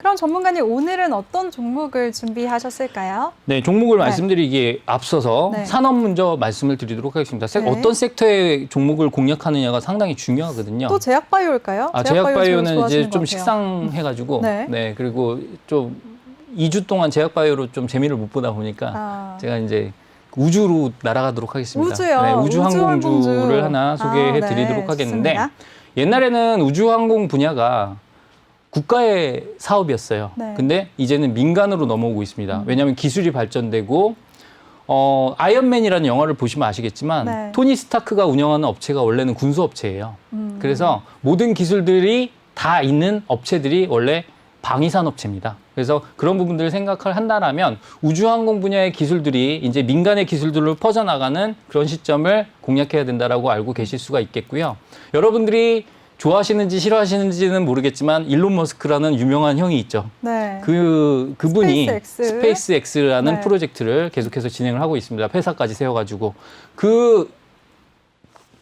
그럼 전문가님 오늘은 어떤 종목을 준비하셨을까요? 네, 종목을 말씀드리기에 앞서서 네. 산업 먼저 말씀을 드리도록 하겠습니다. 네. 어떤 섹터의 종목을 공략하느냐가 상당히 중요하거든요. 또 제약바이오일까요? 제약바이오는 이제 좀 좋아하시는 것 같아요. 식상해가지고, 네. 네, 그리고 좀 2주 동안 제약바이오로 좀 재미를 못 보다 보니까 제가 이제 우주로 날아가도록 하겠습니다. 우주요? 네, 우주항공주를 하나 소개해 네, 드리도록 하겠는데, 좋습니다. 옛날에는 우주항공 분야가 국가의 사업이었어요. 네. 근데 이제는 민간으로 넘어오고 있습니다. 왜냐하면 기술이 발전되고 아이언맨이라는 영화를 보시면 아시겠지만 네. 토니 스타크가 운영하는 업체가 원래는 군수업체예요. 그래서 모든 기술들이 다 있는 업체들이 원래 방위산업체입니다. 그래서 그런 부분들을 생각을 한다면 우주항공 분야의 기술들이 이제 민간의 기술들로 퍼져나가는 그런 시점을 공략해야 된다라고 알고 계실 수가 있겠고요. 여러분들이 좋아하시는지 싫어하시는지는 모르겠지만 일론 머스크라는 유명한 형이 있죠. 네. 그분이 스페이스X라는 네. 프로젝트를 계속해서 진행을 하고 있습니다. 회사까지 세워가지고 그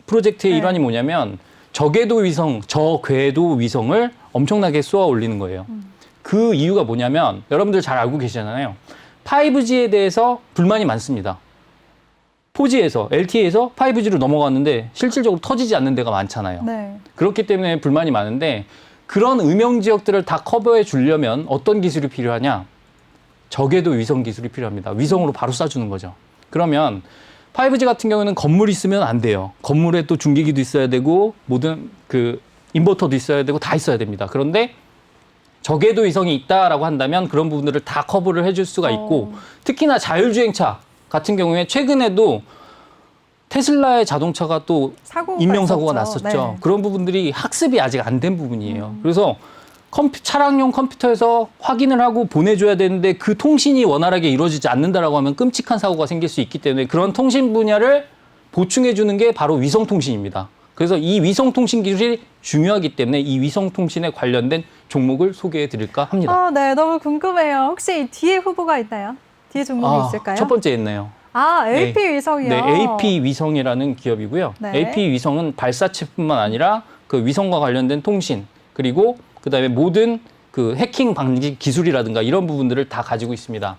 프로젝트의 네. 일환이 뭐냐면 저궤도 위성을 엄청나게 쏘아 올리는 거예요. 그 이유가 뭐냐면 여러분들 잘 알고 계시잖아요. 5G에 대해서 불만이 많습니다. 4G에서 LTE에서 5G로 넘어갔는데 실질적으로 터지지 않는 데가 많잖아요. 네. 그렇기 때문에 불만이 많은데 그런 음영 지역들을 다 커버해 주려면 어떤 기술이 필요하냐? 저궤도 위성 기술이 필요합니다. 위성으로 바로 쏴주는 거죠. 그러면 5G 같은 경우는 건물이 있으면 안 돼요. 건물에 또 중계기도 있어야 되고 모든 그 인버터도 있어야 되고 다 있어야 됩니다. 그런데 저궤도 위성이 있다라고 한다면 그런 부분들을 다 커버를 해줄 수가 있고 특히나 자율주행차 같은 경우에 최근에도 테슬라의 자동차가 또 인명사고가 났었죠. 네. 그런 부분들이 학습이 아직 안 된 부분이에요. 그래서 차량용 컴퓨터에서 확인을 하고 보내줘야 되는데 그 통신이 원활하게 이루어지지 않는다라고 하면 끔찍한 사고가 생길 수 있기 때문에 그런 통신 분야를 보충해 주는 게 바로 위성통신입니다. 그래서 이 위성통신 기술이 중요하기 때문에 이 위성통신에 관련된 종목을 소개해 드릴까 합니다. 네, 너무 궁금해요. 혹시 뒤에 후보가 있나요? 뒤에 종목이 있을까요? 첫 번째 있네요. AP 위성이요. 네, AP 위성이라는 기업이고요. 네. AP 위성은 발사체뿐만 아니라 그 위성과 관련된 통신 그리고 그다음에 모든 그 해킹 방지 기술이라든가 이런 부분들을 다 가지고 있습니다.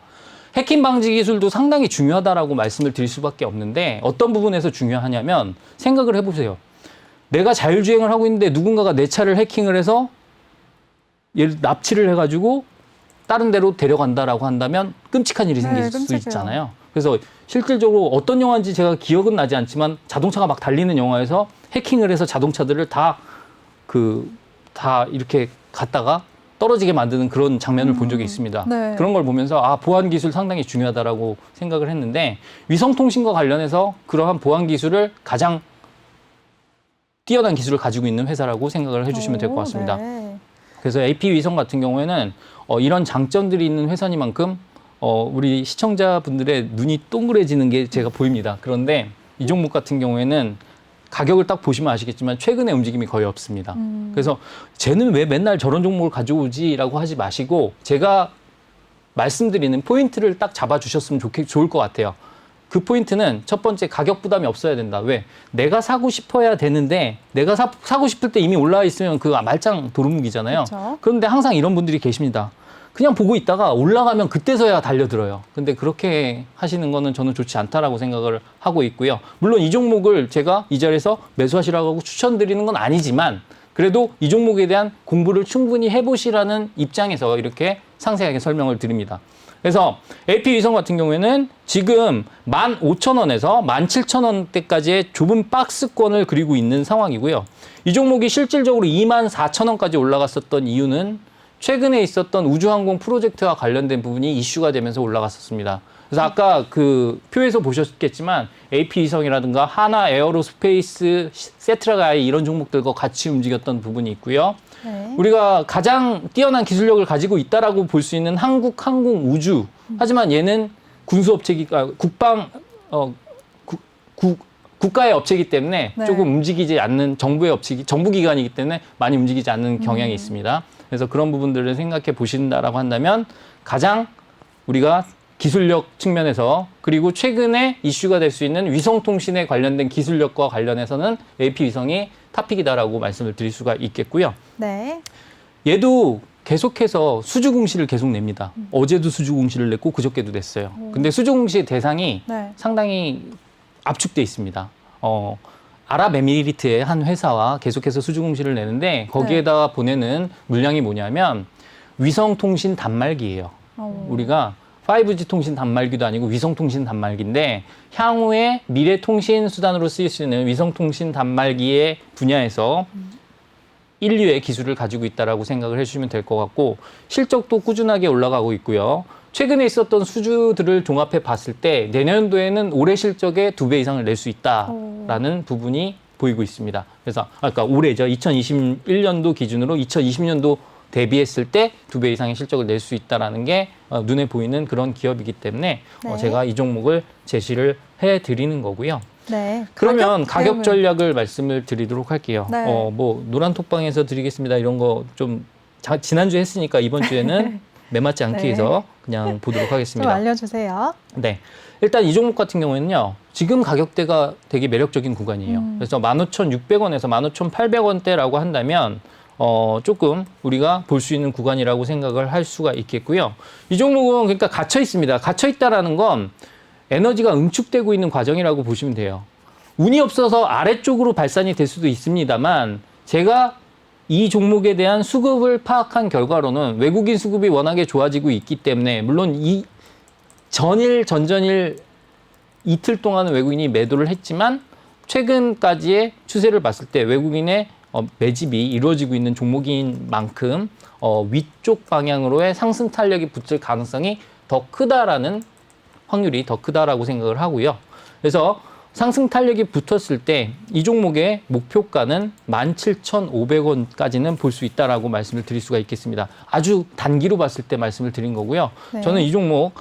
해킹 방지 기술도 상당히 중요하다라고 말씀을 드릴 수밖에 없는데 어떤 부분에서 중요하냐면 생각을 해보세요. 내가 자율주행을 하고 있는데 누군가가 내 차를 해킹을 해서 얘를 납치를 해가지고 다른 데로 데려간다라고 한다면 끔찍한 일이 생길 수 끔찍해요. 있잖아요. 그래서 실질적으로 어떤 영화인지 제가 기억은 나지 않지만 자동차가 막 달리는 영화에서 해킹을 해서 자동차들을 다 이렇게 갔다가 떨어지게 만드는 그런 장면을 본 적이 있습니다. 네. 그런 걸 보면서 보안 기술 상당히 중요하다라고 생각을 했는데 위성통신과 관련해서 그러한 보안 기술을 가장 뛰어난 기술을 가지고 있는 회사라고 생각을 해주시면 될 것 같습니다. 네. 그래서 AP 위성 같은 경우에는 이런 장점들이 있는 회사니만큼 우리 시청자분들의 눈이 동그래지는 게 제가 보입니다. 그런데 이 종목 같은 경우에는 가격을 딱 보시면 아시겠지만 최근에 움직임이 거의 없습니다. 그래서 쟤는 왜 맨날 저런 종목을 가져오지라고 하지 마시고 제가 말씀드리는 포인트를 딱 잡아주셨으면 좋을 것 같아요. 그 포인트는 첫 번째 가격 부담이 없어야 된다. 왜? 내가 사고 싶어야 되는데 내가 사고 싶을 때 이미 올라와 있으면 그 말짱 도루묵이잖아요. 그렇죠. 그런데 항상 이런 분들이 계십니다. 그냥 보고 있다가 올라가면 그때서야 달려들어요. 근데 그렇게 하시는 거는 저는 좋지 않다라고 생각을 하고 있고요. 물론 이 종목을 제가 이 자리에서 매수하시라고 하고 추천드리는 건 아니지만 그래도 이 종목에 대한 공부를 충분히 해보시라는 입장에서 이렇게 상세하게 설명을 드립니다. 그래서 AP 위성 같은 경우에는 지금 15,000원에서 17,000원대까지의 좁은 박스권을 그리고 있는 상황이고요. 이 종목이 실질적으로 24,000원까지 올라갔었던 이유는 최근에 있었던 우주항공 프로젝트와 관련된 부분이 이슈가 되면서 올라갔었습니다. 그래서 아까 그 표에서 보셨겠지만 AP 위성이라든가 하나 에어로스페이스, 세트라가이 이런 종목들과 같이 움직였던 부분이 있고요. 네. 우리가 가장 뛰어난 기술력을 가지고 있다라고 볼 수 있는 한국항공우주. 하지만 얘는 군수업체기가 국가의 업체이기 때문에 네. 조금 움직이지 않는 정부기관이기 때문에 많이 움직이지 않는 경향이 있습니다. 그래서 그런 부분들을 생각해 보신다라고 한다면 가장 우리가 기술력 측면에서 그리고 최근에 이슈가 될 수 있는 위성통신에 관련된 기술력과 관련해서는 AP 위성이 탑픽이다라고 말씀을 드릴 수가 있겠고요. 네. 얘도 계속해서 수주 공시를 계속 냅니다. 어제도 수주 공시를 냈고 그저께도 냈어요. 근데 수주 공시의 대상이 네. 상당히 압축돼 있습니다. 아랍에미리트의 한 회사와 계속해서 수주 공시를 내는데 거기에다가 보내는 물량이 뭐냐면 위성통신 단말기예요. 우리가 5G 통신 단말기도 아니고 위성통신 단말기인데 향후에 미래 통신 수단으로 쓰일 수 있는 위성통신 단말기의 분야에서 인류의 기술을 가지고 있다라고 생각을 해주시면 될 것 같고 실적도 꾸준하게 올라가고 있고요. 최근에 있었던 수주들을 종합해 봤을 때 내년도에는 올해 실적의 2배 이상을 낼 수 있다라는 부분이 보이고 있습니다. 그래서 아까 올해죠. 2021년도 기준으로 2020년도 대비했을 때 2배 이상의 실적을 낼 수 있다라는 게 눈에 보이는 그런 기업이기 때문에 네. 제가 이 종목을 제시를 해드리는 거고요. 네. 그러면 가격 대응을- 전략을 말씀을 드리도록 할게요. 네. 뭐 노란 톡방에서 드리겠습니다. 이런 거 좀 지난주에 했으니까 이번 주에는 매맞지 않기 네. 위해서 그냥 보도록 좀 하겠습니다. 알려주세요. 네. 일단 이 종목 같은 경우에는요. 지금 가격대가 되게 매력적인 구간이에요. 그래서 15,600원에서 15,800원대라고 한다면 조금 우리가 볼 수 있는 구간이라고 생각을 할 수가 있겠고요. 이 종목은 그러니까 갇혀 있습니다. 갇혀 있다라는 건 에너지가 응축되고 있는 과정이라고 보시면 돼요. 운이 없어서 아래쪽으로 발산이 될 수도 있습니다만 제가 이 종목에 대한 수급을 파악한 결과로는 외국인 수급이 워낙에 좋아지고 있기 때문에 물론 이 전일, 전전일 이틀 동안은 외국인이 매도를 했지만 최근까지의 추세를 봤을 때 외국인의 매집이 이루어지고 있는 종목인 만큼 위쪽 방향으로의 상승 탄력이 붙을 가능성이 더 크다라는 확률이 더 크다라고 생각을 하고요. 그래서 상승 탄력이 붙었을 때 이 종목의 목표가는 17,500원까지는 볼 수 있다라고 말씀을 드릴 수가 있겠습니다. 아주 단기로 봤을 때 말씀을 드린 거고요. 네. 저는 이 종목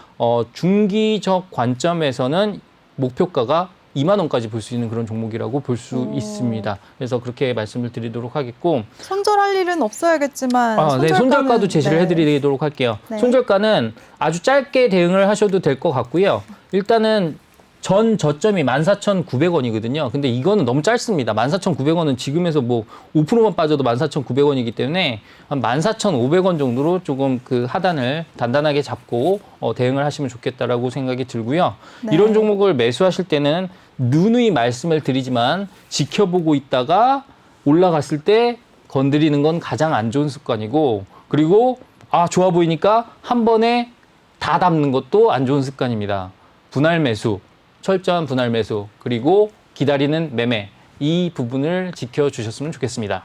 중기적 관점에서는 목표가가 2만 원까지 볼 수 있는 그런 종목이라고 볼 수 있습니다. 그래서 그렇게 말씀을 드리도록 하겠고 손절할 일은 없어야겠지만 네, 손절가는- 손절가도 제시를 네. 해드리도록 할게요. 네. 손절가는 아주 짧게 대응을 하셔도 될 것 같고요. 일단은 전 저점이 14,900원이거든요. 근데 이거는 너무 짧습니다. 14,900원은 지금에서 뭐 5%만 빠져도 14,900원이기 때문에 한 14,500원 정도로 조금 그 하단을 단단하게 잡고 대응을 하시면 좋겠다라고 생각이 들고요. 네. 이런 종목을 매수하실 때는 누누이 말씀을 드리지만 지켜보고 있다가 올라갔을 때 건드리는 건 가장 안 좋은 습관이고 그리고 좋아 보이니까 한 번에 다 담는 것도 안 좋은 습관입니다. 분할 매수, 철저한 분할 매수, 그리고 기다리는 매매 이 부분을 지켜주셨으면 좋겠습니다.